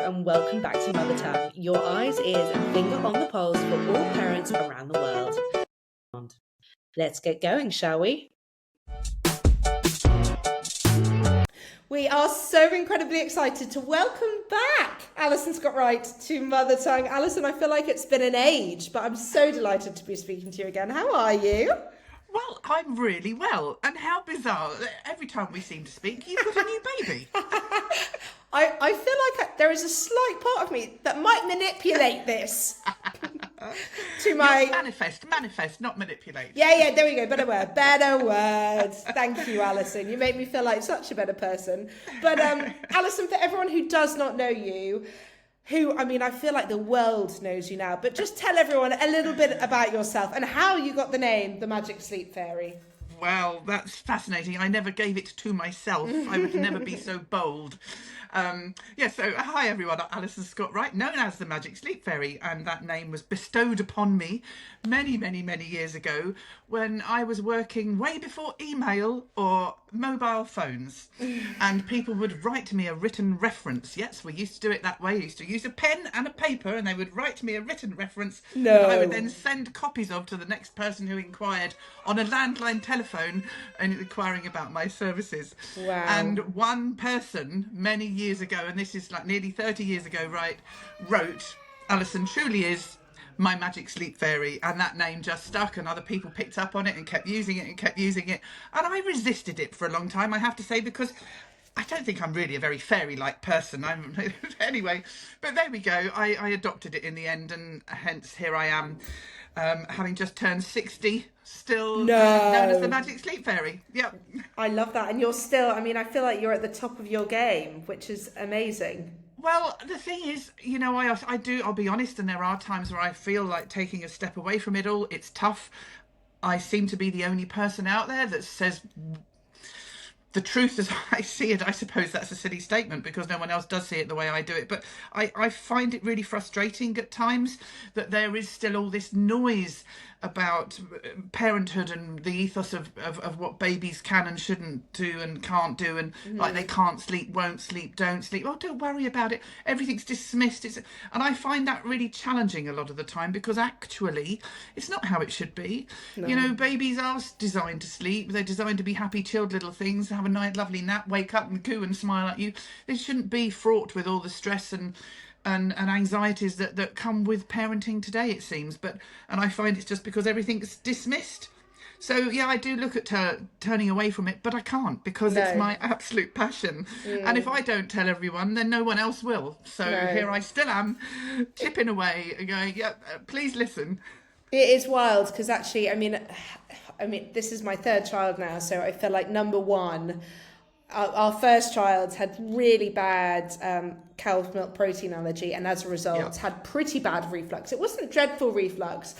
and welcome back to Mother Tongue, your eyes, ears and finger on the pulse for all parents around the world. Let's get going, shall we? We are so incredibly excited to welcome back Alison Scott-Wright to Mother Tongue. Alison, I feel like it's been an age, but I'm so delighted to be speaking to you again. How are you? Well, I'm really well. And how bizarre. Every time we seem to speak, you've got a new baby. I feel like there is a slight part of me that might manipulate this. To my Yes, manifest, not manipulate. Yeah, there we go. Better words. Thank you, Alison. You make me feel like such a better person. But Alison, for everyone who does not know you, I feel like the world knows you now, but just tell everyone a little bit about yourself and how you got the name, the Magic Sleep Fairy. Well, that's fascinating. I never gave it to myself. I would never be so bold. So hi everyone, I'm Alison Scott-Wright, known as the Magic Sleep Fairy, and that name was bestowed upon me many years ago when I was working way before email or mobile phones, and people would write me a written reference. Yes, we used to do it that way. We used to use a pen and a paper, and they would write me a written reference that I would then send copies of to the next person who inquired on a landline telephone and inquiring about my services. Wow. And one person many years ago, and this is like nearly 30 years ago, wrote, "Alison truly is my Magic Sleep Fairy," and that name just stuck, and other people picked up on it and kept using it, and I resisted it for a long time, I have to say, because I don't think I'm really a very fairy-like person. Anyway, but there we go. I adopted it in the end, and hence here I am, having just turned 60, still known as the Magic Sleep Fairy. Yep. I love that, and you're still, I feel like you're at the top of your game, which is amazing. Well, the thing is, I'll be honest, and there are times where I feel like taking a step away from it all. It's tough. I seem to be the only person out there that says the truth as I see it. I suppose that's a silly statement because no one else does see it the way I do it. But I find it really frustrating at times that there is still all this noise about parenthood and the ethos of what babies can and shouldn't do and can't do, and like they can't sleep, won't sleep, don't sleep. Oh, don't worry about it. Everything's dismissed. And I find that really challenging a lot of the time because actually it's not how it should be. No. Babies are designed to sleep. They're designed to be happy, chilled little things, have a nice, lovely nap, wake up and coo and smile at you. They shouldn't be fraught with all the stress and anxieties that come with parenting today, it seems. And I find it's just because everything's dismissed. So yeah, I do look at turning away from it, but I can't because it's my absolute passion. And if I don't tell everyone, then no one else will. So here I still am, chipping away and going, please listen. It is wild because actually, this is my third child now, so I feel like number one, our first child had really bad cow's milk protein allergy, and as a result had pretty bad reflux. It wasn't dreadful reflux,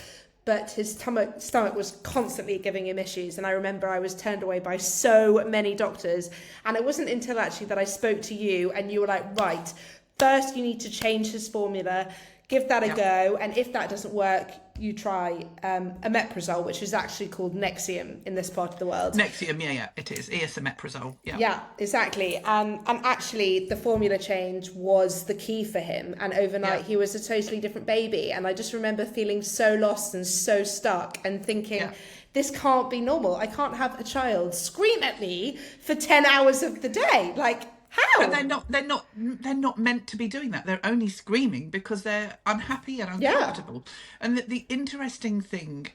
but his stomach was constantly giving him issues. And I remember I was turned away by so many doctors, and it wasn't until actually that I spoke to you and you were like, right, first you need to change his formula, give that a go, and if that doesn't work, you try omeprazole, which is actually called Nexium in this part of the world. Nexium, it is. Esomeprazole, Yeah, exactly. And actually, the formula change was the key for him. And overnight, he was a totally different baby. And I just remember feeling so lost and so stuck and thinking, this can't be normal. I can't have a child scream at me for 10 hours of the day. Like, how? But they're not meant to be doing that. They're only screaming because they're unhappy and uncomfortable. And the interesting thing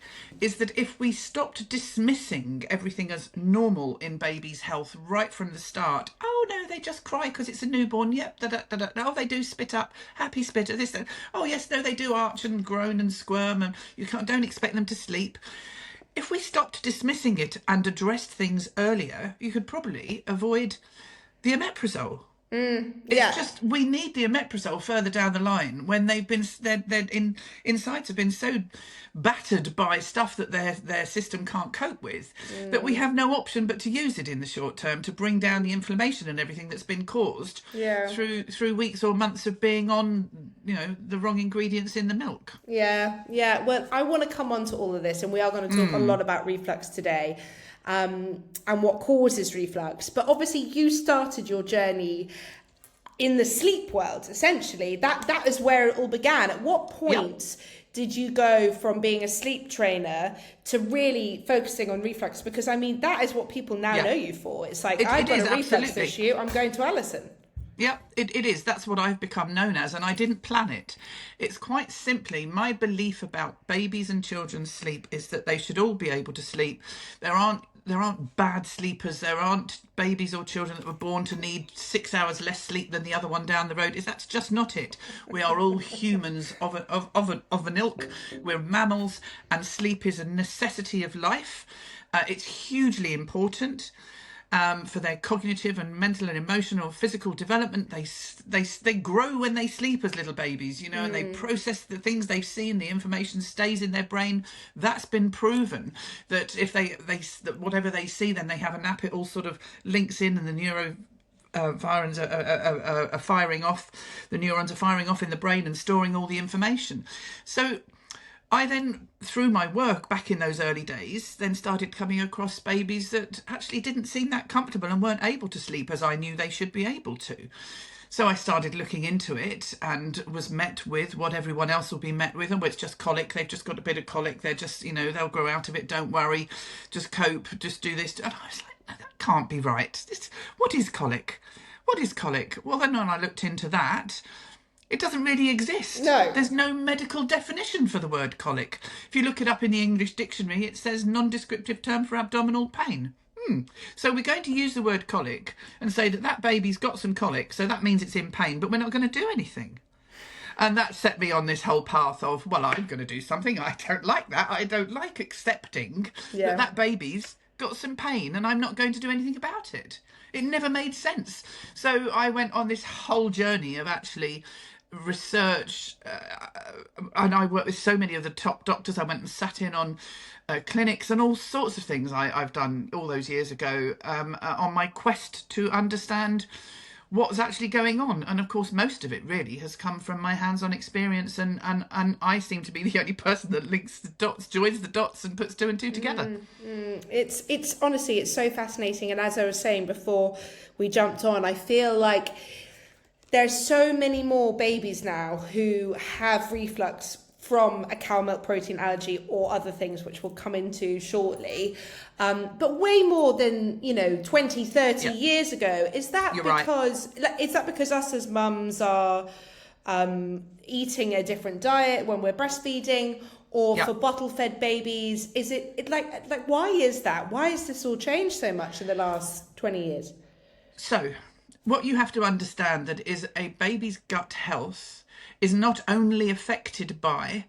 is that if we stopped dismissing everything as normal in babies' health right from the start, oh no, they just cry because it's a newborn. Yep, oh, they do spit up, happy spit. This, that. Oh yes, no, they do arch and groan and squirm, and don't expect them to sleep. If we stopped dismissing it and addressed things earlier, you could probably avoid the omeprazole. It's just we need the omeprazole further down the line when they've been their insides have been so battered by stuff that their system can't cope with that we have no option but to use it in the short term to bring down the inflammation and everything that's been caused through weeks or months of being on the wrong ingredients in the milk. Well, I want to come on to all of this, and we are going to talk a lot about reflux today. And what causes reflux. But obviously you started your journey in the sleep world, essentially. That is where it all began. At what point did you go from being a sleep trainer to really focusing on reflux? Because I mean, that is what people now know you for. It's like, I've got a reflux issue, I'm going to Alison. Yeah, it is. That's what I've become known as, and I didn't plan it. It's quite simply my belief about babies and children's sleep is that they should all be able to sleep. There aren't bad sleepers. There aren't babies or children that were born to need 6 hours less sleep than the other one down the road. That's just not it. We are all humans of an ilk. We're mammals, and sleep is a necessity of life. It's hugely important. For their cognitive and mental and emotional, physical development. They grow when they sleep as little babies, you know, and they process the things they've seen. The information stays in their brain. That's been proven that if that whatever they see, then they have a nap. It all sort of links in, and the neurons are firing off. The neurons are firing off in the brain and storing all the information. So I then, through my work back in those early days, then started coming across babies that actually didn't seem that comfortable and weren't able to sleep as I knew they should be able to. So I started looking into it and was met with what everyone else will be met with, and it's just colic. They've just got a bit of colic. They're just, you know, they'll grow out of it. Don't worry. Just cope. Just do this. And I was like, no, that can't be right. What is colic? What is colic? Well, then when I looked into that, it doesn't really exist. No. There's no medical definition for the word colic. If you look it up in the English dictionary, it says non-descriptive term for abdominal pain. So we're going to use the word colic and say that baby's got some colic, so that means it's in pain, but we're not going to do anything. And that set me on this whole path of, well, I'm going to do something. I don't like that. I don't like accepting that baby's got some pain and I'm not going to do anything about it. It never made sense. So I went on this whole journey of actually research, and I worked with so many of the top doctors. I went and sat in on clinics and all sorts of things I've done all those years ago on my quest to understand what's actually going on. And of course, most of it really has come from my hands-on experience, and I seem to be the only person that links the dots, joins the dots and puts two and two together. It's honestly, it's so fascinating. And as I was saying before we jumped on, I feel like there's so many more babies now who have reflux from a cow milk protein allergy or other things, which we'll come into shortly. But way more than, 20, 30 years ago. Is that because us as mums are eating a different diet when we're breastfeeding, or for bottle-fed babies? Is it like why is that? Why has this all changed so much in the last 20 years? So what you have to understand that is a baby's gut health is not only affected by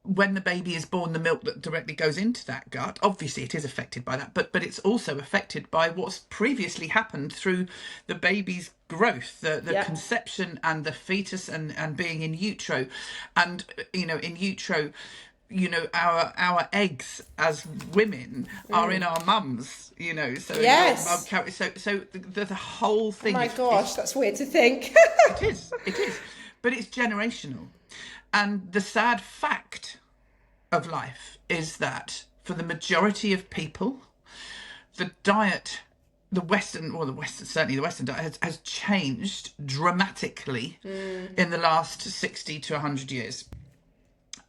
when the baby is born, the milk that directly goes into that gut. Obviously it is affected by that, but it's also affected by what's previously happened through the baby's growth, the conception and the fetus and being in utero. And in utero, our eggs as women are in our mums, so yes, so the whole thing. Oh my gosh, that's weird to think. it is but it's generational. And the sad fact of life is that for the majority of people, the diet, certainly the Western diet has changed dramatically in the last 60 to 100 years.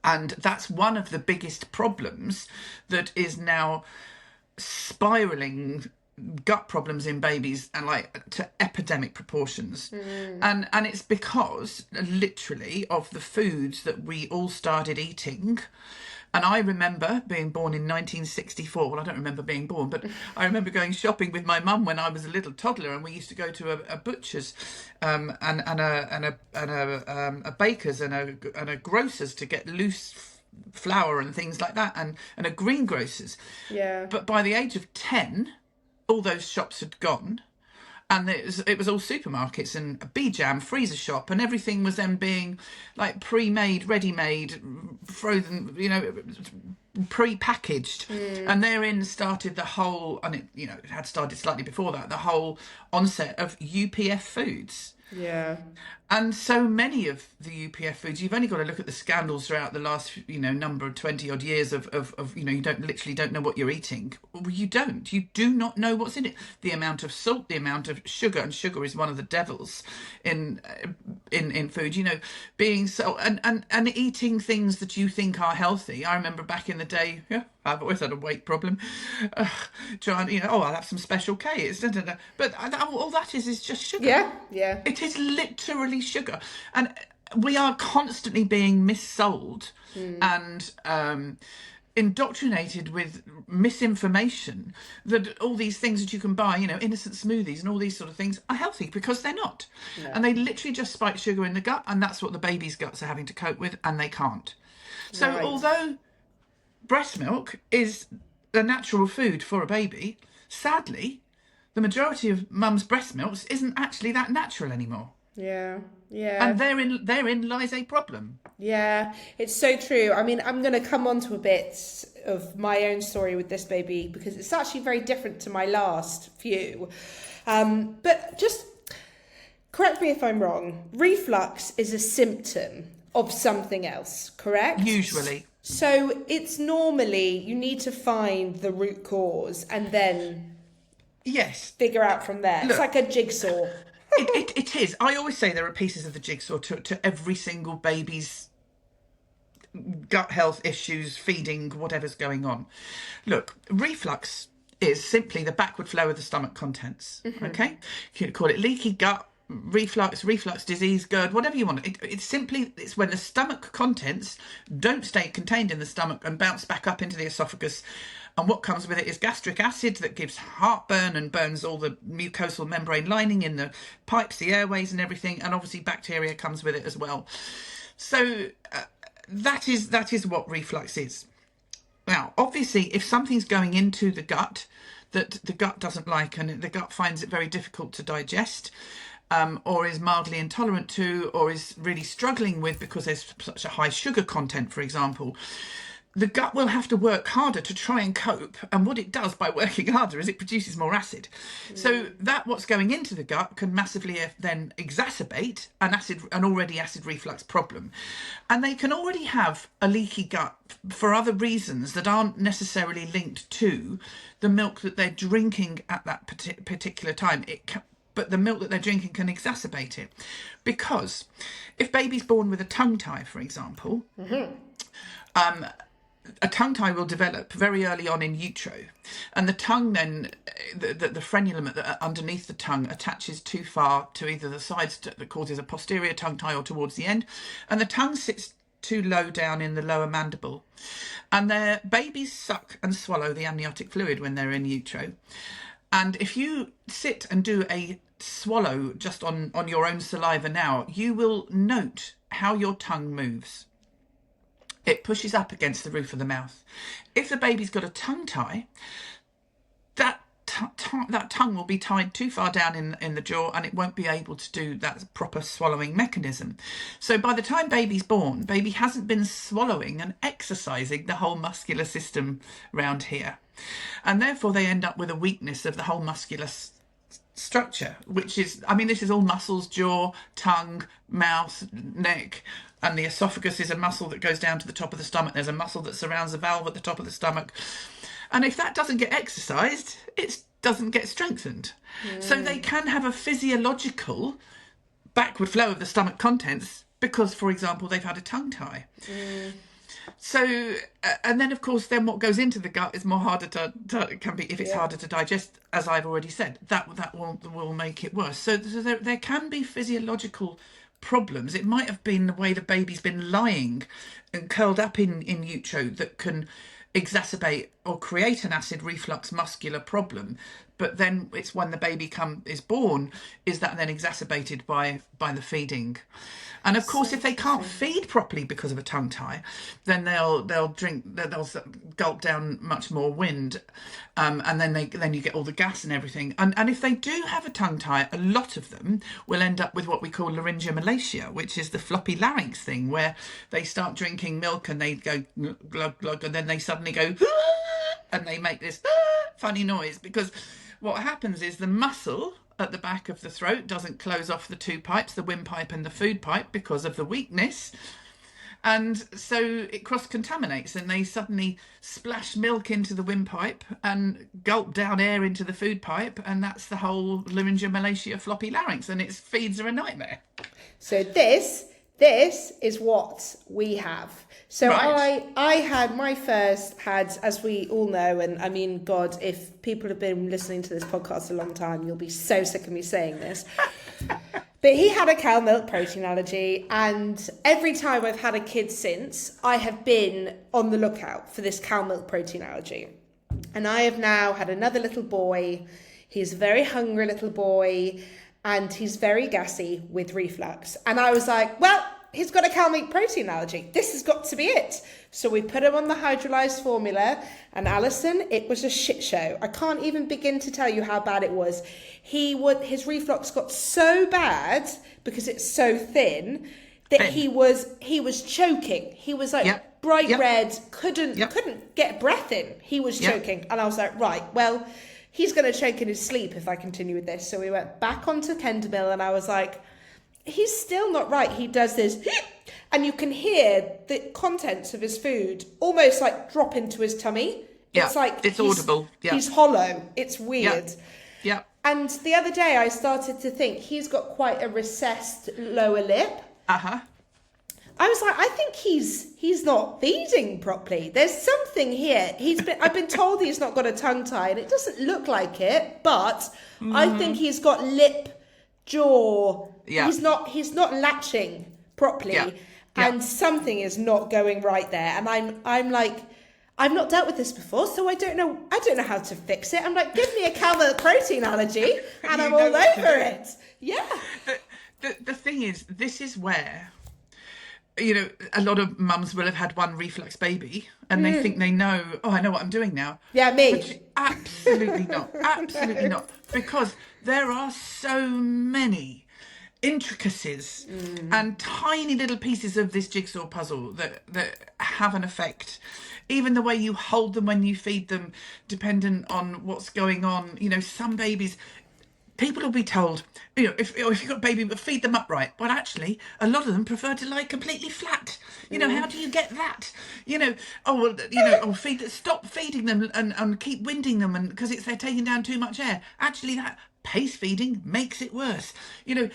And that's one of the biggest problems that is now spiraling gut problems in babies and to epidemic proportions. And it's because literally of the foods that we all started eating. And I remember being born in 1964. Well, I don't remember being born, but I remember going shopping with my mum when I was a little toddler, and we used to go to a butcher's and a baker's and a grocer's to get loose flour and things like that, and a greengrocer's. Yeah. But by the age of 10, all those shops had gone, and it was all supermarkets and a B-Jam freezer shop, and everything was then being like pre-made, ready-made, frozen, pre-packaged. And therein started the whole, and it had started slightly before that, the whole onset of UPF foods. Yeah. And so many of the UPF foods, you've only got to look at the scandals throughout the last, number of 20 odd years of you don't know what you're eating. Well, you do not know what's in it. The amount of salt, the amount of sugar, and sugar is one of the devils in in food, being so, and eating things that you think are healthy. I remember back in the day, yeah, I've always had a weight problem. Trying, I'll have some Special K. But all that is just sugar. Yeah, yeah. It is literally sugar. And we are constantly being missold and indoctrinated with misinformation that all these things that you can buy, innocent smoothies and all these sort of things are healthy, because they're not. No. And they literally just spike sugar in the gut, and that's what the baby's guts are having to cope with, and they can't. So Right. although breast milk is a natural food for a baby, sadly, the majority of mum's breast milks isn't actually that natural anymore. Yeah, yeah. And therein lies a problem. Yeah, it's so true. I mean, I'm going to come on to a bit of my own story with this baby, because it's actually very different to my last few. But just correct me if I'm wrong. Reflux is a symptom of something else, correct? Usually. So it's normally you need to find the root cause and then Yes. figure out from there. Look, it's like a jigsaw. It is. I always say there are pieces of the jigsaw to every single baby's gut health issues, feeding, whatever's going on. Look, reflux is simply the backward flow of the stomach contents. Okay? You can call it leaky gut, reflux disease, GERD, whatever you want. It's when the stomach contents don't stay contained in the stomach and bounce back up into the esophagus. And what comes with it is gastric acid that gives heartburn and burns all the mucosal membrane lining in the pipes, the airways and everything. And obviously bacteria comes with it as well. So that is what reflux is. Now, obviously, if something's going into the gut that the gut doesn't like and the gut finds it very difficult to digest, or is mildly intolerant to, or is really struggling with because there's such a high sugar content, for example, the gut will have to work harder to try and cope. And what it does by working harder is it produces more acid. So that what's going into the gut can massively then exacerbate an already acid reflux problem. And they can already have a leaky gut for other reasons that aren't necessarily linked to the milk that they're drinking at that particular time. But the milk that they're drinking can exacerbate it. Because if baby's born with a tongue tie, for example, a tongue tie will develop very early on in utero, and the tongue then, the frenulum underneath the tongue attaches too far to either the sides that causes a posterior tongue tie or towards the end, and the tongue sits too low down in the lower mandible, and their babies suck and swallow the amniotic fluid when they're in utero. And if you sit and do a swallow just on your own saliva now, you will note how your tongue moves. It pushes up against the roof of the mouth. If the baby's got a tongue tie, that tongue will be tied too far down in the jaw, and it won't be able to do that proper swallowing mechanism. So by the time baby's born, baby hasn't been swallowing and exercising the whole muscular system round here. And therefore they end up with a weakness of the whole muscular structure, which is, this is all muscles: jaw, tongue, mouth, neck, and the esophagus is a muscle that goes down to the top of the stomach. There's a muscle that surrounds the valve at the top of the stomach. And if that doesn't get exercised, it doesn't get strengthened. So they can have a physiological backward flow of the stomach contents because, for example, they've had a tongue tie. So, and then of course, then what goes into the gut is more harder can be, if it's harder to digest, as I've already said, that will make it worse. So there can be physiological problems. It might have been the way the baby's been lying and curled up in utero that can exacerbate or create an acid reflux muscular problem. But then it's when the baby is born, is that then exacerbated by the feeding. And of course, if they can't feed properly because of a tongue tie, then they'll gulp down much more wind, and then you get all the gas and everything. And if they do have a tongue tie, a lot of them will end up with what we call laryngomalacia, which is the floppy larynx thing, where they start drinking milk and they go glug glug, and then they suddenly go and they make this funny noise, because what happens is the muscle at the back of the throat, doesn't close off the two pipes, the windpipe and the food pipe, because of the weakness. And so it cross-contaminates, and they suddenly splash milk into the windpipe and gulp down air into the food pipe, and that's the whole laryngomalacia floppy larynx, and its feeds are a nightmare. So this is what we have. So Right. I had my first, as we all know, and I mean, God, if people have been listening to this podcast a long time, you'll be so sick of me saying this. But he had a cow milk protein allergy, and every time I've had a kid since, I have been on the lookout for this cow milk protein allergy. And I have now had another little boy. He's a very hungry little boy, and he's very gassy with reflux. And I was like, well, he's got a cow milk protein allergy. This has got to be it. So we put him on the hydrolyzed formula, and Alison, it was a shit show. I can't even begin to tell you how bad it was. His reflux got so bad because it's so thin that he was choking. He was like bright red, couldn't get breath in. He was choking. And I was like, right, well, he's going to choke in his sleep if I continue with this. So we went back onto Kendamil, and I was like, he's still not right. He does this, and you can hear the contents of his food almost like drop into his tummy. Yeah, it's like it's audible. Yeah. He's hollow. It's weird. Yeah. And the other day I started to think he's got quite a recessed lower lip. Uh-huh. I was like, I think he's not feeding properly. There's something here. I've been told he's not got a tongue tie, and it doesn't look like it, but I think he's got lip, jaw. Yeah. He's not latching properly. Yeah. And something is not going right there. And I'm like, I've not dealt with this before, so I don't know how to fix it. I'm like, give me a cow milk protein allergy, and I'm all over it. Yeah. The thing is, this is where, you know, a lot of mums will have had one reflux baby, and they think they know, I know what I'm doing now. Yeah, me. Which absolutely not. Absolutely not. Because there are so many intricacies and tiny little pieces of this jigsaw puzzle that have an effect. Even the way you hold them when you feed them, dependent on what's going on. You know, some babies, people will be told, you know, if you've got a baby, feed them upright. But actually, a lot of them prefer to lie completely flat. You know, how do you get that? You know, stop feeding them and keep winding them, and because they're taking down too much air. Actually, that pace feeding makes it worse. You know,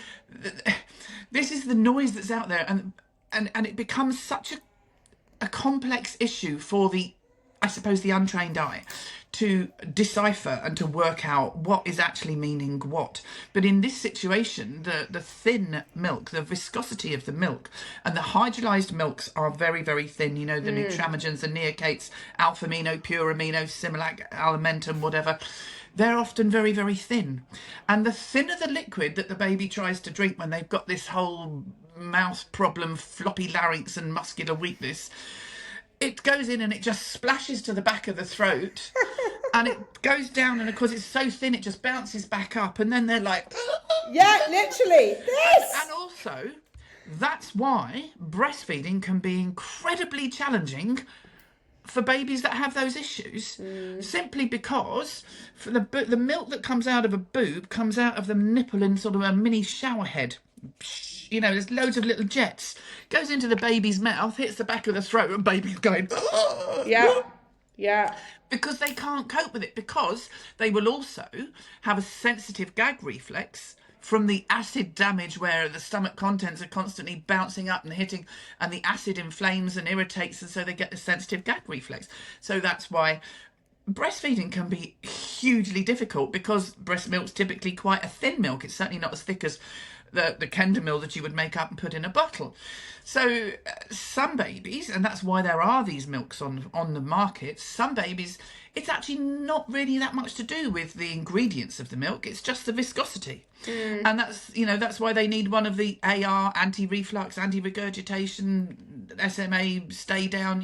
this is the noise that's out there, and it becomes such a complex issue for the untrained eye to decipher and to work out what is actually meaning what. But in this situation, the thin milk, the viscosity of the milk, and the hydrolyzed milks are very, very thin. You know, the Nutramigens, the Neocates, Alpha-amino, Pure Amino, Similac, Alimentum, whatever. They're often very, very thin. And the thinner the liquid that the baby tries to drink when they've got this whole mouth problem, floppy larynx and muscular weakness, it goes in and it just splashes to the back of the throat and it goes down, and of course it's so thin it just bounces back up, and then they're like... Yeah, literally. Yes! And also, that's why breastfeeding can be incredibly challenging for babies that have those issues, simply because for the milk that comes out of a boob comes out of the nipple in sort of a mini shower head. You know, there's loads of little jets. Goes into the baby's mouth, hits the back of the throat, and baby's going... Yeah. Because they can't cope with it, because they will also have a sensitive gag reflex from the acid damage, where the stomach contents are constantly bouncing up and hitting, and the acid inflames and irritates, and so they get the sensitive gag reflex. So that's why breastfeeding can be hugely difficult, because breast milk's typically quite a thin milk. It's certainly not as thick as the Kendamil that you would make up and put in a bottle. So some babies, and that's why there are these milks on the market, some babies, it's actually not really that much to do with the ingredients of the milk. It's just the viscosity. And that's why they need one of the AR, anti-reflux, anti-regurgitation, SMA, stay down,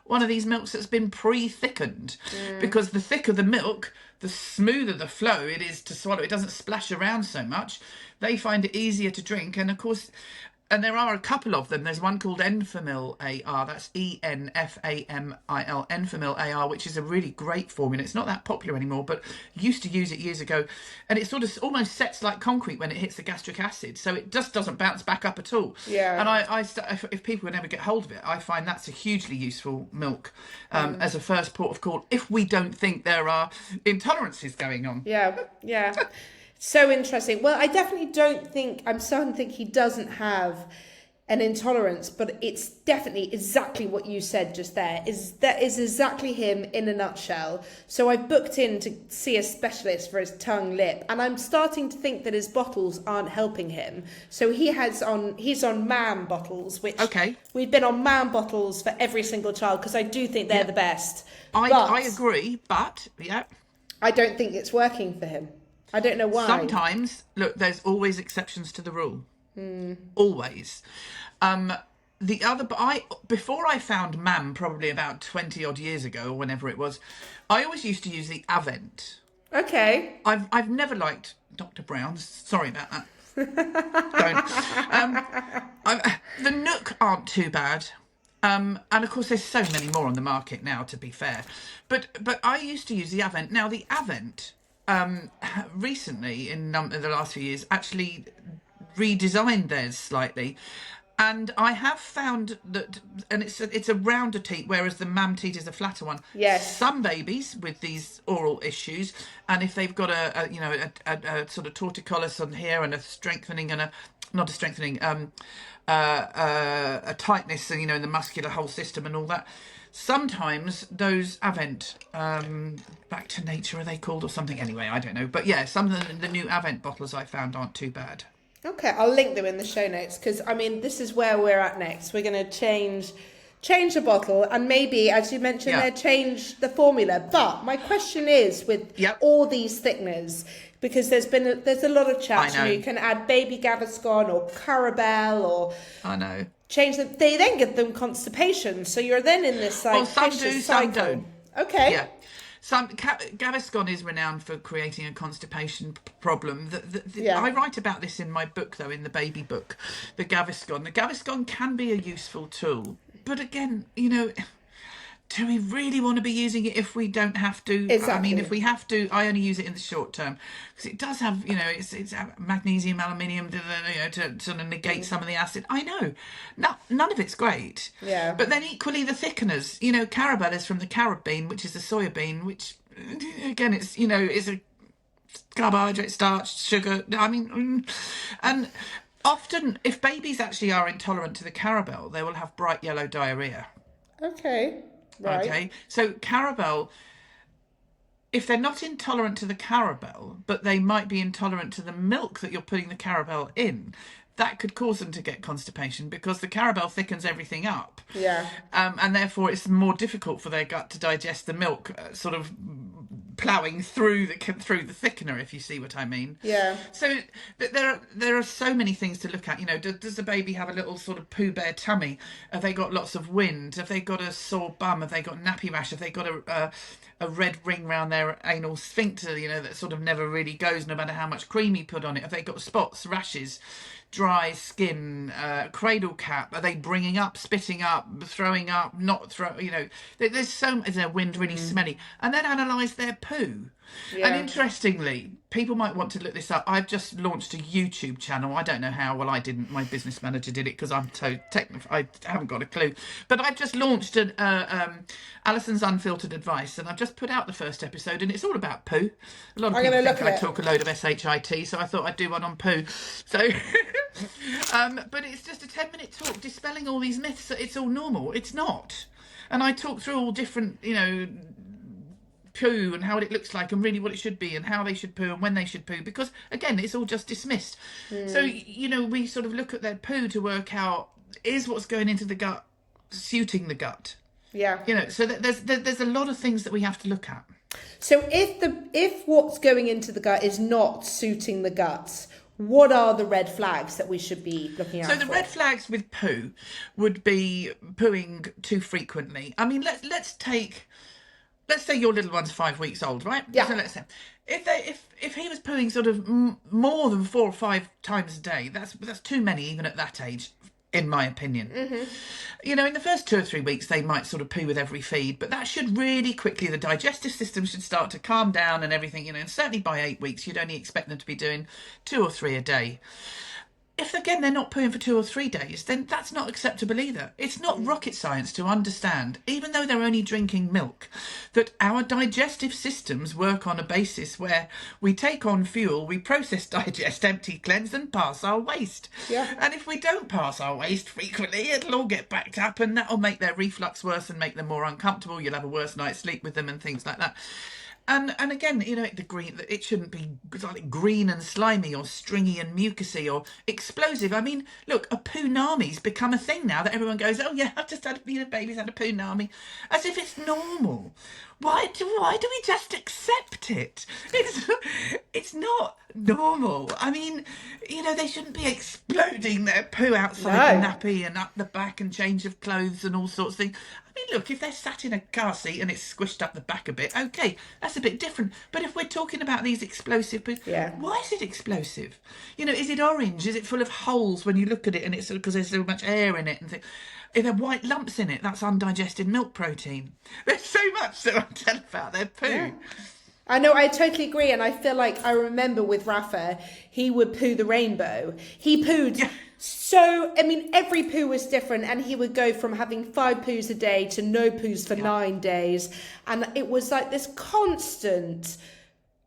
one of these milks that's been pre-thickened. Because the thicker the milk, the smoother the flow it is to swallow. It doesn't splash around so much. They find it easier to drink. And of course, and there are a couple of them. There's one called Enfamil AR. That's Enfamil, Enfamil AR, which is a really great formula. It's not that popular anymore, but used to use it years ago. And it sort of almost sets like concrete when it hits the gastric acid. So it just doesn't bounce back up at all. Yeah. And if people would ever get hold of it, I find that's a hugely useful milk as a first port of call if we don't think there are intolerances going on. Yeah, yeah. So interesting. Well, I definitely don't think, I'm starting to think he doesn't have an intolerance, but it's definitely exactly what you said just there. That is exactly him in a nutshell. So I booked in to see a specialist for his tongue, lip, and I'm starting to think that his bottles aren't helping him. So he's on MAM bottles, which we've been on MAM bottles for every single child because I do think they're the best. I agree, but I don't think it's working for him. I don't know why. Sometimes, look, there's always exceptions to the rule. Always. Before I found MAM, probably about 20 odd years ago, or whenever it was, I always used to use the Avent. Okay. I've never liked Dr. Brown's. Sorry about that. Don't. The Nook aren't too bad. And of course, there's so many more on the market now, to be fair. But I used to use the Avent. Now, the Avent, recently, in the last few years, actually redesigned theirs slightly. And I have found that, and it's a rounder teat, whereas the MAM teat is a flatter one. Yes. Some babies with these oral issues, and if they've got a sort of torticollis on here and a strengthening and a tightness, in the muscular whole system and all that. Sometimes those Avent, Back to Nature, are they called, or something? Anyway, I don't know. But yeah, some of the new Avent bottles I found aren't too bad. Okay, I'll link them in the show notes because, this is where we're at next. We're going to change the bottle and maybe, as you mentioned there, change the formula. But my question is, with all these thickeners, because there's a lot of chat, you can add baby Gaviscon or Carabel or... I know. Change them. They then give them constipation, so you're then in this some do, some don't. Okay. Yeah. Gaviscon is renowned for creating a constipation problem. I write about this in my book, though, in the baby book, the Gaviscon. The Gaviscon can be a useful tool, but again, do we really want to be using it if we don't have to? Exactly. I mean, if we have to, I only use it in the short term because it does have, it's magnesium, aluminium to sort of negate some of the acid. I know, none of it's great. Yeah. But then equally the thickeners, Carabel is from the carob bean, which is a soya bean, which again, it's a carbohydrate, starch, sugar. I mean, and often if babies actually are intolerant to the Carabel, they will have bright yellow diarrhea. Okay. Right. Okay, so Carabel, if they're not intolerant to the Carabel, but they might be intolerant to the milk that you're putting the Carabel in, that could cause them to get constipation because the Carabel thickens everything up. Yeah. And therefore it's more difficult for their gut to digest the milk, sort of ploughing through the thickener, if you see what I mean. Yeah. So there are so many things to look at. Does the baby have a little sort of Pooh Bear tummy? Have they got lots of wind? Have they got a sore bum? Have they got nappy rash? Have they got a red ring round their anal sphincter, that sort of never really goes no matter how much cream you put on it? Have they got spots, rashes, dry skin, cradle cap? Are they bringing up, spitting up, throwing up, not throw? There's so much. Is their wind really smelly? And then analyse their poo. Yeah. And interestingly, people might want to look this up. I've just launched a YouTube channel. I don't know how. Well, I didn't. My business manager did it because I'm so technical. I haven't got a clue. But I've just launched Alison's Unfiltered Advice, and I've just put out the first episode, and it's all about poo. A lot of people think I talk a load of SHIT, so I thought I'd do one on poo. So, but it's just a 10-minute talk dispelling all these myths that it's all normal. It's not. And I talk through all different, poo and how it looks like and really what it should be and how they should poo and when they should poo, because again it's all just dismissed. So we sort of look at their poo to work out, is what's going into the gut suiting the gut? So there's a lot of things that we have to look at. So if what's going into the gut is not suiting the guts, what are the red flags that we should be looking out for? So the red flags with poo would be pooing too frequently. I mean, let's take let's say your little one's 5 weeks old, right? Yeah. So let's say if he was pooing sort of more than 4 or 5 times a day, that's too many even at that age, in my opinion. You know, in the first 2 or 3 weeks, they might sort of poo with every feed, but that should really quickly, the digestive system should start to calm down and everything, you know, and certainly by 8 weeks, you'd only expect them to be doing 2 or 3 a day. If, again, they're not pooing for 2 or 3 days, then that's not acceptable either. It's not rocket science to understand, even though they're only drinking milk, that our digestive systems work on a basis where we take on fuel, we process, digest, empty, cleanse and pass our waste. Yeah. And if we don't pass our waste frequently, it'll all get backed up and that'll make their reflux worse and make them more uncomfortable. You'll have a worse night's sleep with them and things like that. And again, you know, it shouldn't be like green and slimy or stringy and mucusy or explosive. I mean, look, a poonami's become a thing now that everyone goes, oh yeah, I've just had, you know, baby's had a poonami, as if it's normal. Why do we just accept it? It's not normal. I mean, you know, they shouldn't be exploding their poo outside the nappy and up the back and change of clothes and all sorts of things. I mean, look, if they're sat in a car seat and it's squished up the back a bit, okay, that's a bit different. But if we're talking about these explosive poos, why is it explosive? You know, is it orange? Is it full of holes when you look at it and it's because there's so much air in it and things? If there are white lumps in it, that's undigested milk protein. There's so much to tell about their poo. Yeah. I know, I totally agree. And I feel like I remember with Rafa, he would poo the rainbow. He pooed so, I mean, every poo was different. And he would go from having 5 poos a day to no poos for 9 days. And it was like this constant...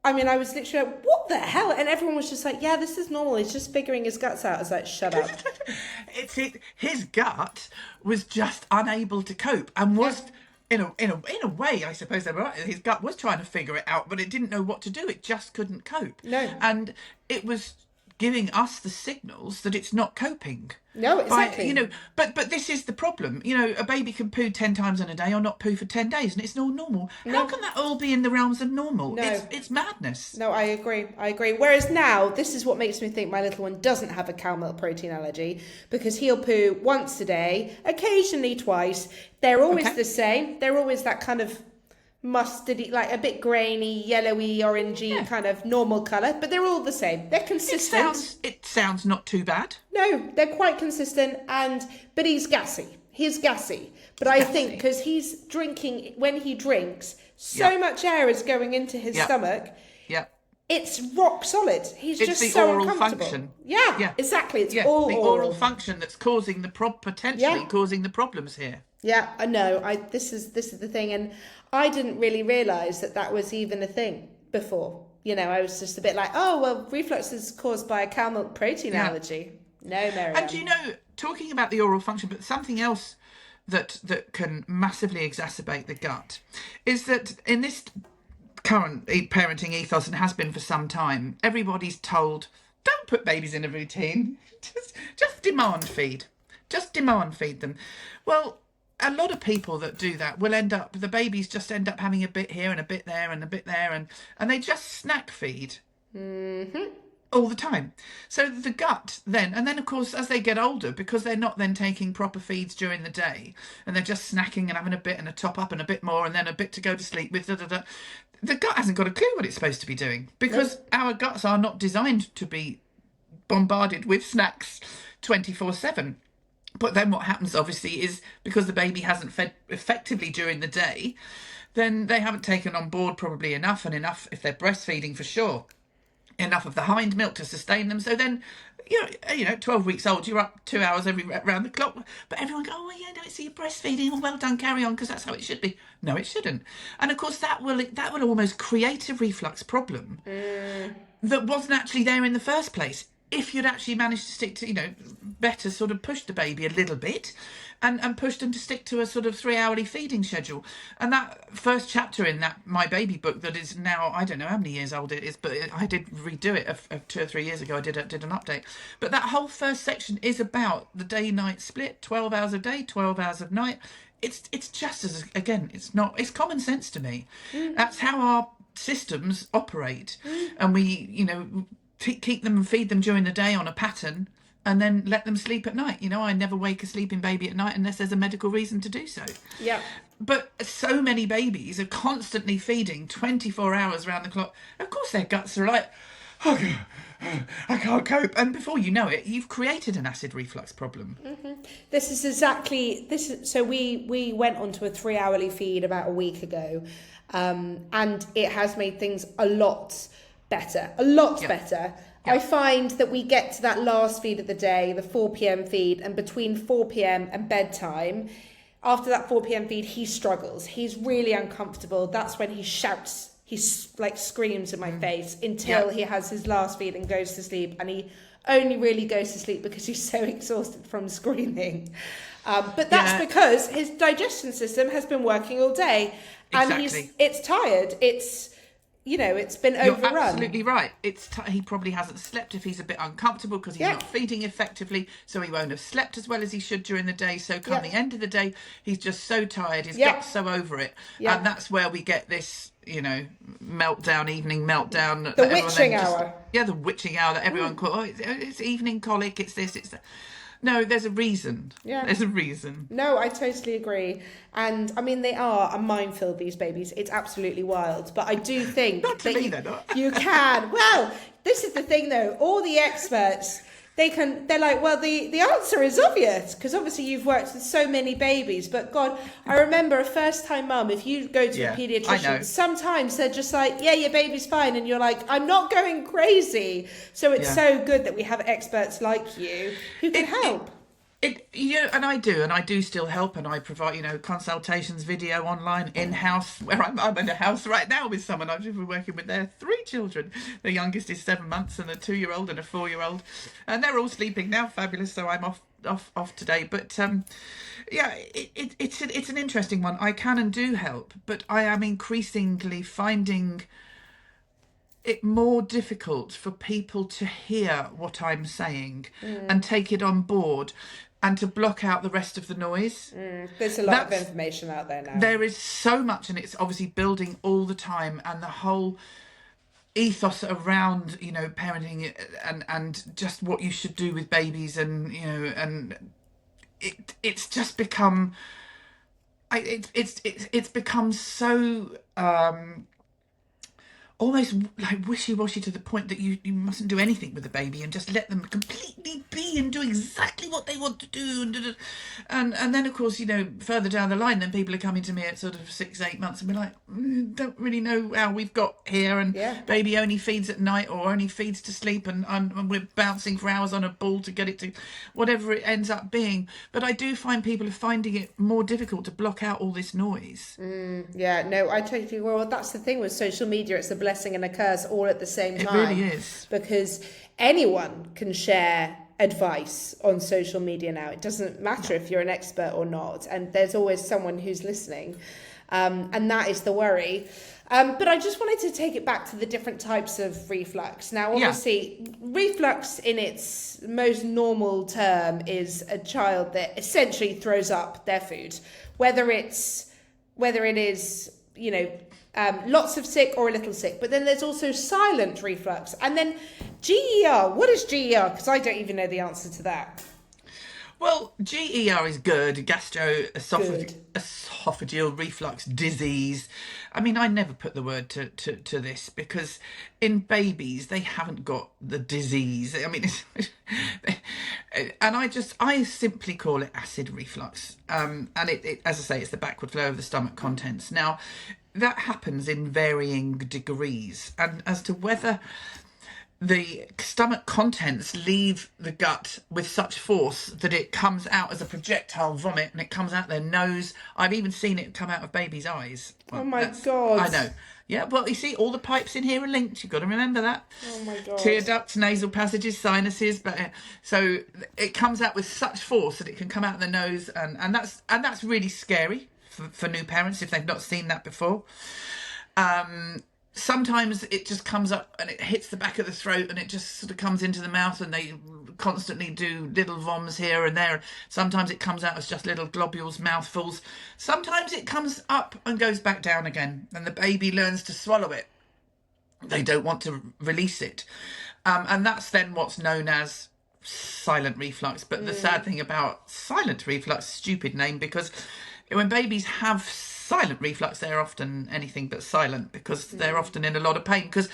I mean, I was literally like, what the hell? And everyone was just like, yeah, this is normal. He's just figuring his guts out. I was like, shut up. His gut was just unable to cope and was, in a way, I suppose they were right. His gut was trying to figure it out, but it didn't know what to do. It just couldn't cope. No. And it was giving us the signals that it's not coping. No, exactly. You know, but this is the problem. You know, a baby can poo 10 times in a day or not poo for 10 days, and it's all normal. No. How can that all be in the realms of normal? No. It's madness. No, I agree. Whereas now, this is what makes me think my little one doesn't have a cow milk protein allergy, because he'll poo once a day, occasionally twice. They're always the same. They're always that kind of mustardy, like a bit grainy, yellowy, orangey kind of normal colour, but they're all the same. They're consistent. It sounds not too bad. No, they're quite consistent, but he's gassy. But I think because he's drinking, when he drinks, so much air is going into his stomach. Yeah. It's rock solid. It's just the so oral uncomfortable. function. Yeah, exactly. It's all the oral function that's causing potentially causing the problems here. Yeah, I know. This is the thing, and I didn't really realise that was even a thing before. You know, I was just a bit like, oh well, reflux is caused by a cow milk protein allergy. No, Mary. And you know, talking about the oral function, but something else that can massively exacerbate the gut is that in this current parenting ethos, and has been for some time, everybody's told, don't put babies in a routine, just demand feed them. Well, a lot of people that do that will the babies just end up having a bit here and a bit there and a bit there, and they just snack feed all the time. So the gut then, and then of course as they get older, because they're not then taking proper feeds during the day, and they're just snacking and having a bit and a top up and a bit more and then a bit to go to sleep with, the gut hasn't got a clue what it's supposed to be doing, because our guts are not designed to be bombarded with snacks 24/7. But then what happens, obviously, is because the baby hasn't fed effectively during the day, then they haven't taken on board probably enough if they're breastfeeding for sure, enough of the hind milk to sustain them. So then, you know, 12 weeks old, you're up 2 hours round the clock. But everyone goes, oh, yeah, no, it's you're breastfeeding. Oh, well done, carry on, because that's how it should be. No, it shouldn't. And, of course, that will almost create a reflux problem that wasn't actually there in the first place. If you'd actually managed to stick to, you know, better sort of push the baby a little bit and push them to stick to a sort of 3-hourly feeding schedule. And that first chapter in that My Baby book that is now, I don't know how many years old it is, but I did redo it 2 or 3 years ago. I did an update. But that whole first section is about the day-night split, 12 hours a day, 12 hours of night. It's just as, again, it's common sense to me. That's how our systems operate. And we, you know, keep them and feed them during the day on a pattern, and then let them sleep at night. You know, I never wake a sleeping baby at night unless there's a medical reason to do so. Yeah. But so many babies are constantly feeding 24 hours around the clock. Of course, their guts are like, oh, I can't cope. And before you know it, you've created an acid reflux problem. This is exactly this. So we went onto a 3-hourly feed about a week ago, and it has made things a lot better. Better. Yeah. I find that we get to that last feed of the day, the 4 p.m. feed, and between 4 p.m. and bedtime, after that 4 p.m. feed, he struggles. He's really uncomfortable. That's when he shouts. He like screams in my face until he has his last feed and goes to sleep. And he only really goes to sleep because he's so exhausted from screaming. But that's because his digestion system has been working all day, and it's tired. It's it's been overrun. You're absolutely right. He probably hasn't slept if he's a bit uncomfortable because he's not feeding effectively, so he won't have slept as well as he should during the day. So come the end of the day, he's just so tired, his gut's so over it. And that's where we get this, evening meltdown. The witching hour. The witching hour that everyone calls, it's evening colic, it's this, it's that. No, there's a reason. Yeah. There's a reason. No, I totally agree. And I mean, they are a minefield, these babies. It's absolutely wild. But I do think not to me, they're not. You can. Well, this is the thing though. All the experts, they're like, well, the answer is obvious because obviously you've worked with so many babies. But God, I remember a first-time mum, if you go to a paediatrician, sometimes they're just like, yeah, your baby's fine. And you're like, I'm not going crazy. So it's so good that we have experts like you who can help. And I do still help, and I provide, consultations, video online, in-house, where I'm in a house right now with someone. I've been working with their 3 children. The youngest is 7 months, and a 2-year-old and a 4-year-old, and they're all sleeping now. Fabulous. So I'm off today. But it's an interesting one. I can and do help, but I am increasingly finding it more difficult for people to hear what I'm saying and take it on board and to block out the rest of the noise. There's a lot of information out there now. There is so much, and it's obviously building all the time, and the whole ethos around, parenting and just what you should do with babies, and, and it's just become, it's become so, almost like wishy-washy to the point that you mustn't do anything with the baby and just let them completely be and do exactly what they want to do. And then, of course, further down the line, then people are coming to me at sort of 6-8 months and be like, don't really know how we've got here, and baby only feeds at night or only feeds to sleep, and we're bouncing for hours on a ball to get it to whatever it ends up being. But I do find people are finding it more difficult to block out all this noise. I totally agree. Well, that's the thing with social media. It's a blessing and a curse all at the same time. It really is. Because anyone can share advice on social media now. It doesn't matter if you're an expert or not, and there's always someone who's listening, and that is the worry. But I just wanted to take it back to the different types of reflux. Now, obviously, reflux in its most normal term is a child that essentially throws up their food, whether it is lots of sick or a little sick. But then there's also silent reflux. And then GER. What is GER? Because I don't even know the answer to that. Well, GER is GERD, gastroesophageal reflux disease. I mean, I never put the word to this because in babies, they haven't got the disease. I mean, and I simply call it acid reflux. And it, as I say, it's the backward flow of the stomach contents. Now, that happens in varying degrees, and as to whether the stomach contents leave the gut with such force that it comes out as a projectile vomit and it comes out their nose. I've even seen it come out of babies' eyes. Well, oh my God. I know. Yeah, well, you see, all the pipes in here are linked. You've got to remember that. Oh my God. Tear ducts, nasal passages, sinuses, but so it comes out with such force that it can come out the nose, and that's really scary for new parents if they've not seen that before. Sometimes it just comes up and it hits the back of the throat and it just sort of comes into the mouth, and they constantly do little voms here and there. Sometimes it comes out as just little globules, mouthfuls. Sometimes it comes up and goes back down again, and the baby learns to swallow it. They don't want to release it. And that's then what's known as silent reflux. But the sad thing about silent reflux, stupid name, because when babies have silent reflux, they're often anything but silent, because they're often in a lot of pain, because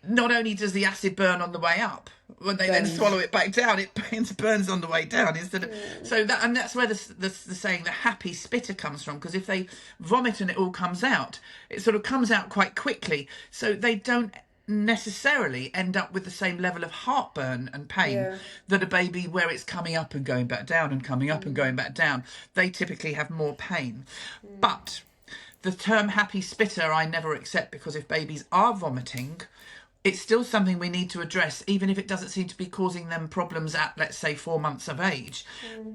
not only does the acid burn on the way up, when they then swallow it back down, it burns on the way down instead of, so that, and that's where the saying the happy spitter comes from, because if they vomit and it all comes out, it sort of comes out quite quickly, so they don't necessarily end up with the same level of heartburn and pain that a baby where it's coming up and going back down and coming up and going back down. They typically have more pain. But the term happy spitter I never accept, because if babies are vomiting, it's still something we need to address, even if it doesn't seem to be causing them problems at, let's say, 4 months of age,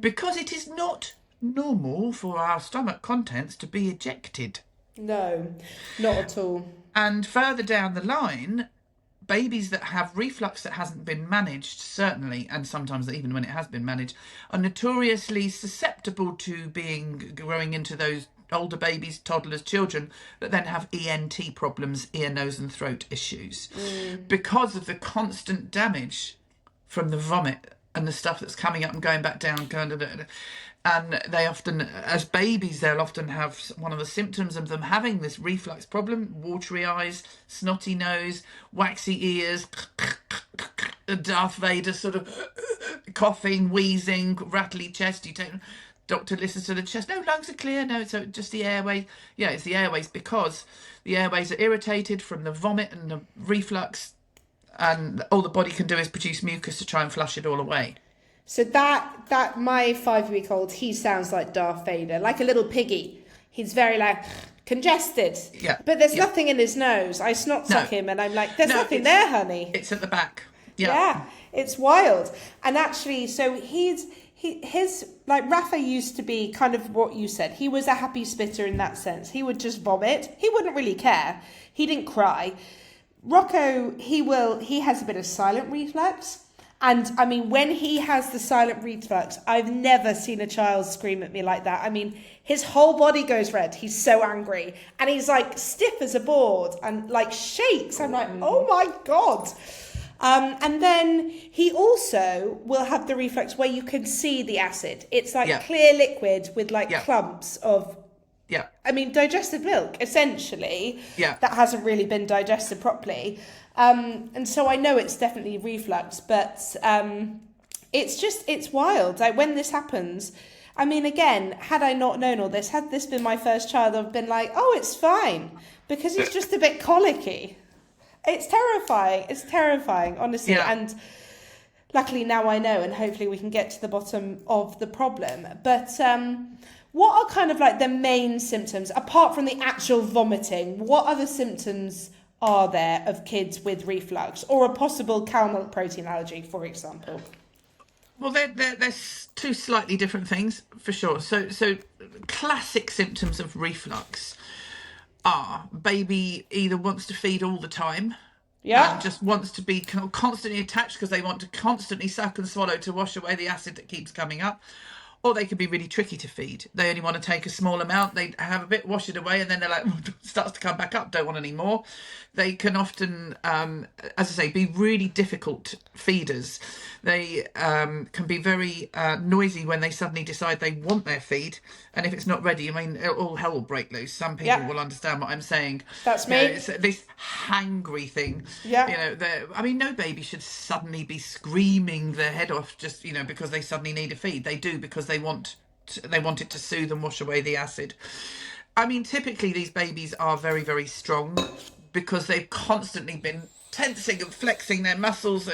because it is not normal for our stomach contents to be ejected. No, not at all. And further down the line, babies that have reflux that hasn't been managed, certainly, and sometimes even when it has been managed, are notoriously susceptible to growing into those older babies, toddlers, children that then have ENT problems, ear, nose and throat issues, because of the constant damage from the vomit and the stuff that's coming up and going back down. And they often, as babies, they'll often have one of the symptoms of them having this reflux problem: watery eyes, snotty nose, waxy ears, Darth Vader sort of coughing, wheezing, rattly chest. You take doctor listens to the chest. No, lungs are clear. No, so just the airway. Yeah, it's the airways, because the airways are irritated from the vomit and the reflux, and all the body can do is produce mucus to try and flush it all away. So that my 5-week-old, he sounds like Darth Vader, like a little piggy. He's very like congested. Yeah. But there's nothing in his nose. I snot suck him and I'm like, there's nothing there, honey. It's at the back. Yeah, it's wild. And actually, so his like Rafa used to be kind of what you said. He was a happy spitter in that sense. He would just vomit. He wouldn't really care. He didn't cry. Rocco, he has a bit of silent reflux. And I mean, when he has the silent reflux, I've never seen a child scream at me like that. I mean, his whole body goes red. He's so angry. And he's like stiff as a board and like shakes. I'm like, oh my God. And then he also will have the reflux where you can see the acid. It's like clear liquid with like clumps of, I mean, digested milk, essentially, that hasn't really been digested properly. And so I know it's definitely reflux, but it's wild. Like when this happens, I mean, again, had I not known all this, had this been my first child, I've been like, oh, it's fine, because he's just a bit colicky. It's terrifying, honestly. Yeah. And luckily now I know, and hopefully we can get to the bottom of the problem. But what are kind of like the main symptoms, apart from the actual vomiting? What other symptoms are there of kids with reflux or a possible cow milk protein allergy, for example? Well, they're two slightly different things, for sure. So classic symptoms of reflux are baby either wants to feed all the time, and just wants to be constantly attached because they want to constantly suck and swallow to wash away the acid that keeps coming up. Or they can be really tricky to feed. They only want to take a small amount. They have a bit, wash it away, and then they're like, starts to come back up, don't want any more. They can often, as I say, be really difficult feeders. They can be very noisy when they suddenly decide they want their feed. And if it's not ready, I mean, all hell will break loose. Some people will understand what I'm saying. That's me. It's this hangry thing. Yeah. You know, I mean, no baby should suddenly be screaming their head off just, you know, because they suddenly need a feed. They do because they want it to soothe and wash away the acid. I mean, typically these babies are very, very strong because they've constantly been tensing and flexing their muscles,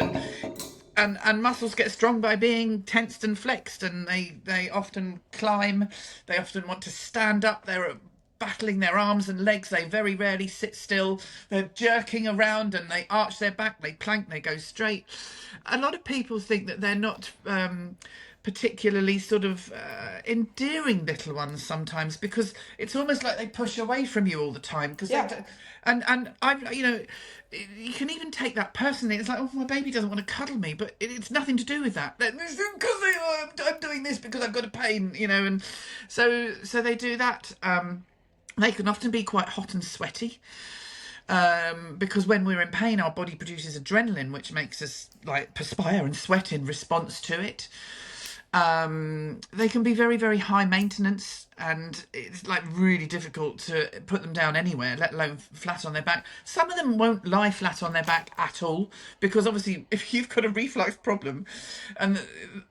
and muscles get strong by being tensed and flexed, and they often climb, they often want to stand up, they're battling their arms and legs, they very rarely sit still, they're jerking around, and they arch their back, they plank, they go straight. A lot of people think that they're not particularly sort of endearing little ones sometimes, because it's almost like they push away from you all the time, because and I, you know, you can even take that personally. It's like, oh, my baby doesn't want to cuddle me, but it's nothing to do with that. Because I'm doing this because I've got a pain, you know, and so they do that. They can often be quite hot and sweaty. because when we're in pain, our body produces adrenaline, which makes us like perspire and sweat in response to it. They can be very, very high maintenance, and it's like really difficult to put them down anywhere, let alone flat on their back. Some of them won't lie flat on their back at all, because obviously if you've got a reflux problem, and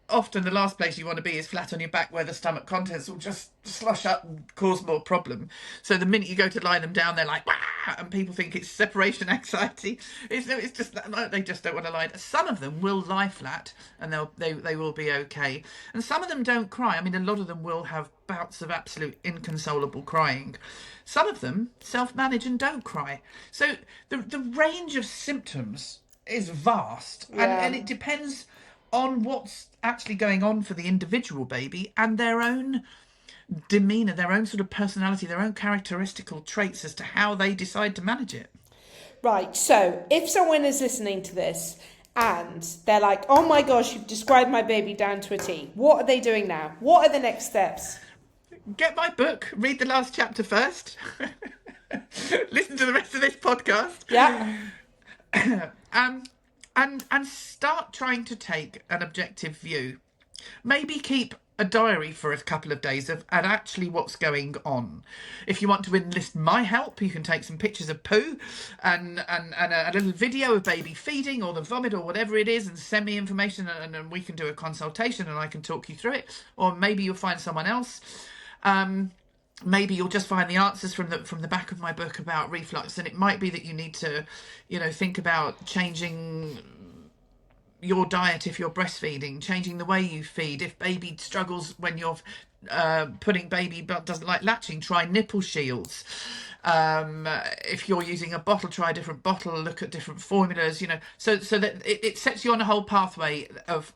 often the last place you want to be is flat on your back, where the stomach contents will just slush up and cause more problem. So the minute you go to lie them down, they're like, wah! And people think it's separation anxiety. It's just that they just don't want to lie. Some of them will lie flat, and they will be okay. And some of them don't cry. I mean, a lot of them will have bouts of absolute inconsolable crying. Some of them self-manage and don't cry. So the range of symptoms is vast, and it depends on what's actually going on for the individual baby and their own demeanour, their own sort of personality, their own characteristical traits as to how they decide to manage it. Right, so if someone is listening to this and they're like, oh my gosh, you've described my baby down to a T, what are they doing now? What are the next steps? Get my book, read the last chapter first, listen to the rest of this podcast. Yeah. And start trying to take an objective view. Maybe keep a diary for a couple of days of and actually what's going on. If you want to enlist my help, you can take some pictures of poo and a little video of baby feeding or the vomit or whatever it is, and send me information, and we can do a consultation and I can talk you through it. Or maybe you'll find someone else. Maybe you'll just find the answers from the back of my book about reflux, and it might be that you need to, think about changing your diet if you're breastfeeding, changing the way you feed. If baby struggles when you're putting baby but doesn't like latching, try nipple shields. If you're using a bottle, try a different bottle, look at different formulas, so that it sets you on a whole pathway of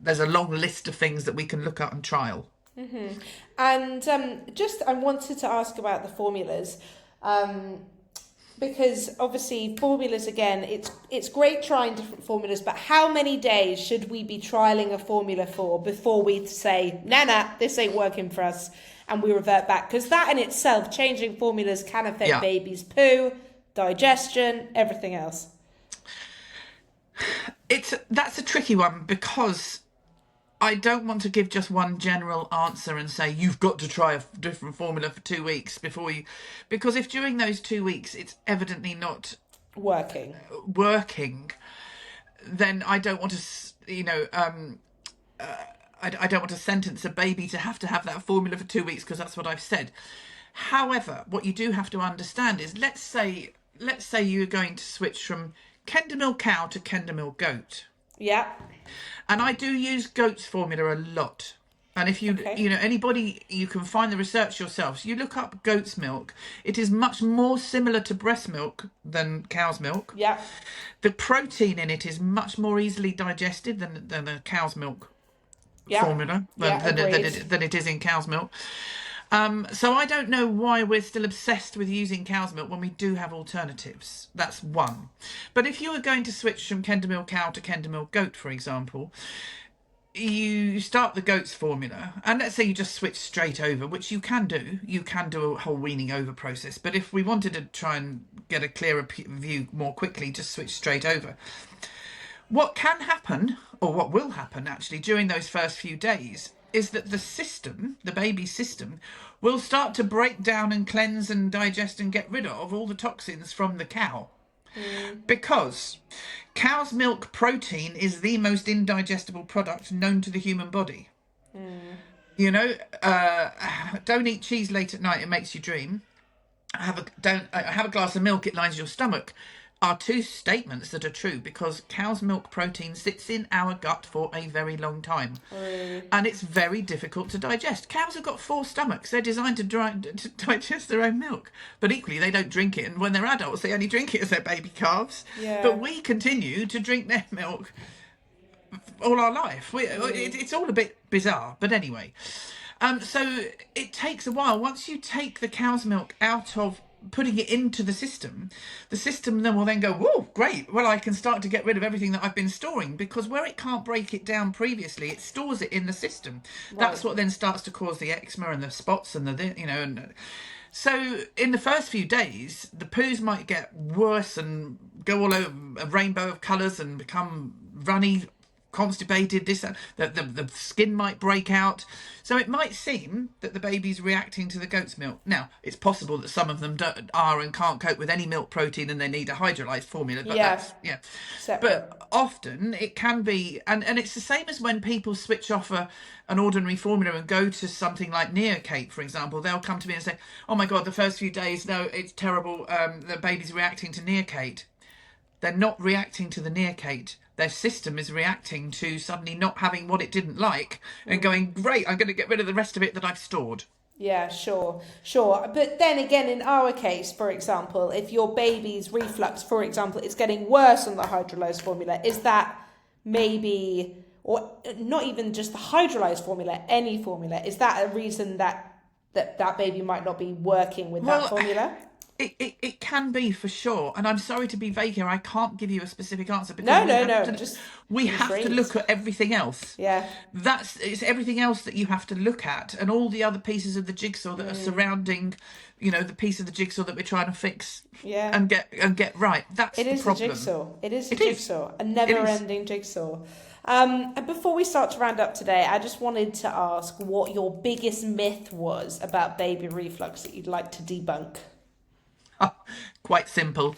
there's a long list of things that we can look at and trial. Mm-hmm. And I wanted to ask about the formulas, because obviously formulas, again, it's great trying different formulas, but how many days should we be trialing a formula for before we say, nah, this ain't working for us, and we revert back? Because that in itself, changing formulas can affect baby's poo, digestion, everything else. That's a tricky one, because I don't want to give just one general answer and say you've got to try a different formula for 2 weeks before you, because if during those 2 weeks it's evidently not working, then I don't want to, I don't want to sentence a baby to have that formula for 2 weeks because that's what I've said. However, what you do have to understand is, let's say you're going to switch from Kendamil cow to Kendamil goat. Yeah. And I do use goat's formula a lot. And if you, anybody, you can find the research yourselves. You look up goat's milk. It is much more similar to breast milk than cow's milk. Yeah. The protein in it is much more easily digested than a cow's milk formula, than it is in cow's milk. So I don't know why we're still obsessed with using cow's milk when we do have alternatives. That's one. But if you were going to switch from Kendamil cow to Kendamil goat, for example, you start the goat's formula, and let's say you just switch straight over, which you can do. You can do a whole weaning over process. But if we wanted to try and get a clearer view more quickly, just switch straight over. What can happen, or what will happen actually, during those first few days is that the baby's system, will start to break down and cleanse and digest and get rid of all the toxins from the cow. Because cow's milk protein is the most indigestible product known to the human body. Don't eat cheese late at night, it makes you dream. Have a glass of milk, it lines your stomach, are two statements that are true, because cow's milk protein sits in our gut for a very long time. And it's very difficult to digest. Cows have got 4 stomachs. They're designed to digest their own milk. But equally, they don't drink it. And when they're adults, they only drink it as their baby calves. Yeah. But we continue to drink their milk all our life. It's all a bit bizarre. But anyway, so it takes a while. Once you take the cow's milk out of putting it into the system then will then go, whoa, great, well, I can start to get rid of everything that I've been storing, because where it can't break it down previously, it stores it in the system. Right. That's what then starts to cause the eczema and the spots and So in the first few days, the poos might get worse and go all over a rainbow of colours and become runny, constipated. The skin might break out. So it might seem that the baby's reacting to the goat's milk. Now, it's possible that some of them are and can't cope with any milk protein and they need a hydrolyzed formula. But that's separate. But often it can be, and it's the same as when people switch off an ordinary formula and go to something like Neocate, for example. They'll come to me and say, "Oh my God, the first few days, no, it's terrible. The baby's reacting to Neocate." They're not reacting to the Neocate. Their system is reacting to suddenly not having what it didn't like and going, "Great, I'm going to get rid of the rest of it that I've stored." Yeah, sure. But then again, in our case, for example, if your baby's reflux, for example, is getting worse on the hydrolyzed formula, is that maybe, or not even just the hydrolyzed formula, any formula, is that a reason that baby might not be working with that formula? It can be, for sure, and I'm sorry to be vague here. I can't give you a specific answer because we have to look at everything else. Yeah, it's everything else that you have to look at, and all the other pieces of the jigsaw that are surrounding, the piece of the jigsaw that we're trying to fix. Yeah, and get right. That's the problem. It is a jigsaw, a never-ending jigsaw. And before we start to round up today, I just wanted to ask what your biggest myth was about baby reflux that you'd like to debunk. Quite simple.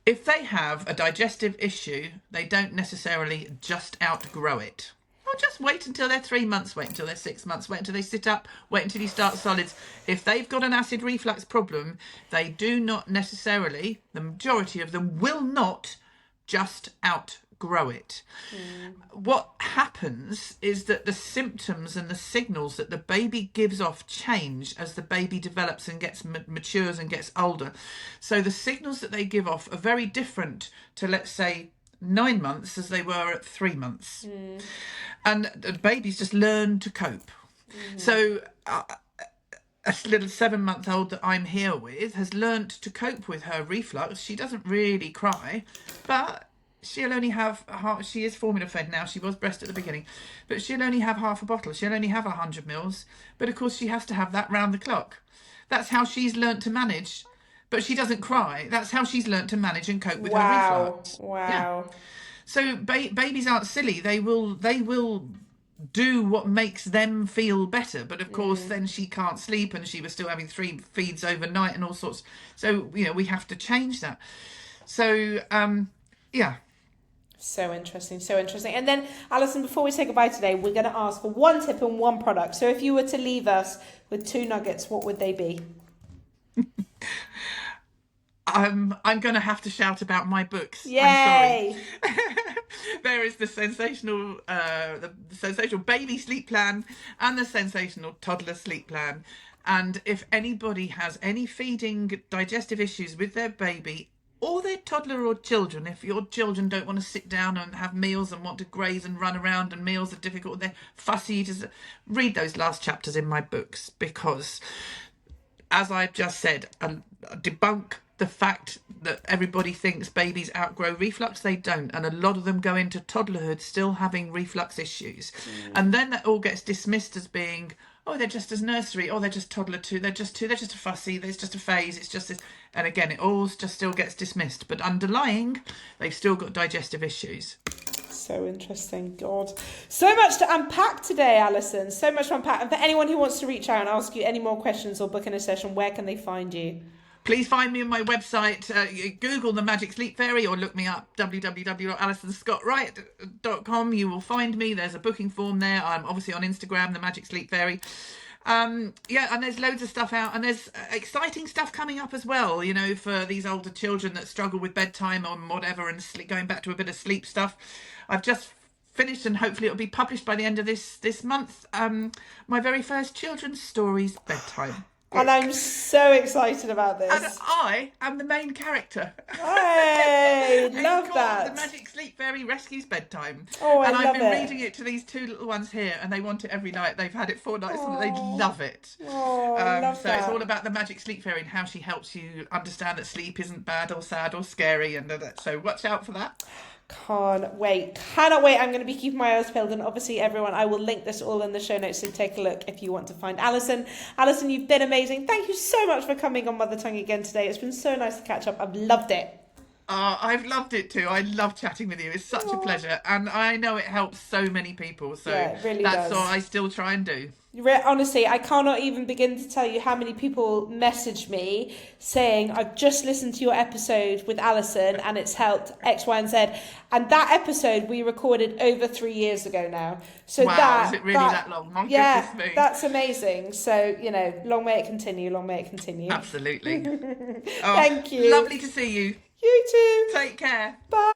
If they have a digestive issue, they don't necessarily just outgrow it. Or just wait until they're 3 months, wait until they're 6 months, wait until they sit up, wait until you start solids. If they've got an acid reflux problem, they do not necessarily, the majority of them will not just outgrow it. What happens is that the symptoms and the signals that the baby gives off change as the baby develops and matures and gets older. So the signals that they give off are very different to, let's say, 9 months as they were at 3 months. And the babies just learn to cope. So a little 7-month-old that I'm here with has learnt to cope with her reflux. She doesn't really cry, but she'll only have she is formula fed now. She was breast at the beginning, but she'll only have half a bottle. She'll only have 100 mils, but of course she has to have that round the clock. That's how she's learnt to manage. But she doesn't cry. That's how she's learnt to manage and cope with her reflux. Wow. Yeah. So babies aren't silly. They will do what makes them feel better. But of course, then she can't sleep, and she was still having 3 feeds overnight and all sorts. So we have to change that. So yeah. So interesting. And then, Alison, before we say goodbye today, we're going to ask for one tip and one product. So if you were to leave us with 2 nuggets, what would they be? I'm going to have to shout about my books. Yay! I'm sorry. There is the sensational baby sleep plan and the sensational toddler sleep plan. And if anybody has any feeding digestive issues with their baby or their toddler or children, if your children don't want to sit down and have meals and want to graze and run around and meals are difficult, they're fussy eaters, read those last chapters in my books, because as I've just said, debunk the fact that everybody thinks babies outgrow reflux. They don't, and a lot of them go into toddlerhood still having reflux issues. And then that all gets dismissed as being, oh, they're just as nursery, oh, they're just toddler too, they're just a fussy, there's just a phase, it's just this. And again, it all just still gets dismissed, but underlying, they've still got digestive issues. So interesting. God, so much to unpack today, Alison. So much to unpack. And for anyone who wants to reach out and ask you any more questions or book in a session, where can they find you? Please find me on my website. Google the Magic Sleep Fairy or look me up, www.alisonscott-wright.com. You will find me. There's a booking form there. I'm obviously on Instagram, the Magic Sleep Fairy. And there's loads of stuff out, and there's exciting stuff coming up as well, for these older children that struggle with bedtime or whatever, and going back to a bit of sleep stuff. I've just finished, and hopefully it'll be published by the end of this month, my very first children's stories bedtime. And I'm so excited about this. And I am the main character. Hey, love that. The Magic Sleep Fairy Rescues Bedtime. Oh, and I've been reading it to these 2 little ones here, and they want it every night. They've had it 4 nights, and they love it. Oh, love so that. It's all about the Magic Sleep Fairy and how she helps you understand that sleep isn't bad or sad or scary, and so watch out for that. Can't wait. Cannot wait. I'm going to be keeping my eyes peeled. And obviously, everyone, I will link this all in the show notes. So take a look if you want to find Alison. Alison, you've been amazing. Thank you so much for coming on Mother Tongue again today. It's been so nice to catch up. I've loved it. I've loved it too. I love chatting with you. It's such a pleasure. And I know it helps so many people. So Yeah, it really that's does. all I still try and do. Honestly, I cannot even begin to tell you how many people message me saying, I've just listened to your episode with Alison and it's helped X, Y, and Z. And that episode we recorded over 3 years ago now. So wow, is it really that long? My goodness me. That's amazing. So, long may it continue, long may it continue. Absolutely. Thank you. Lovely to see you. You too. Take care. Bye.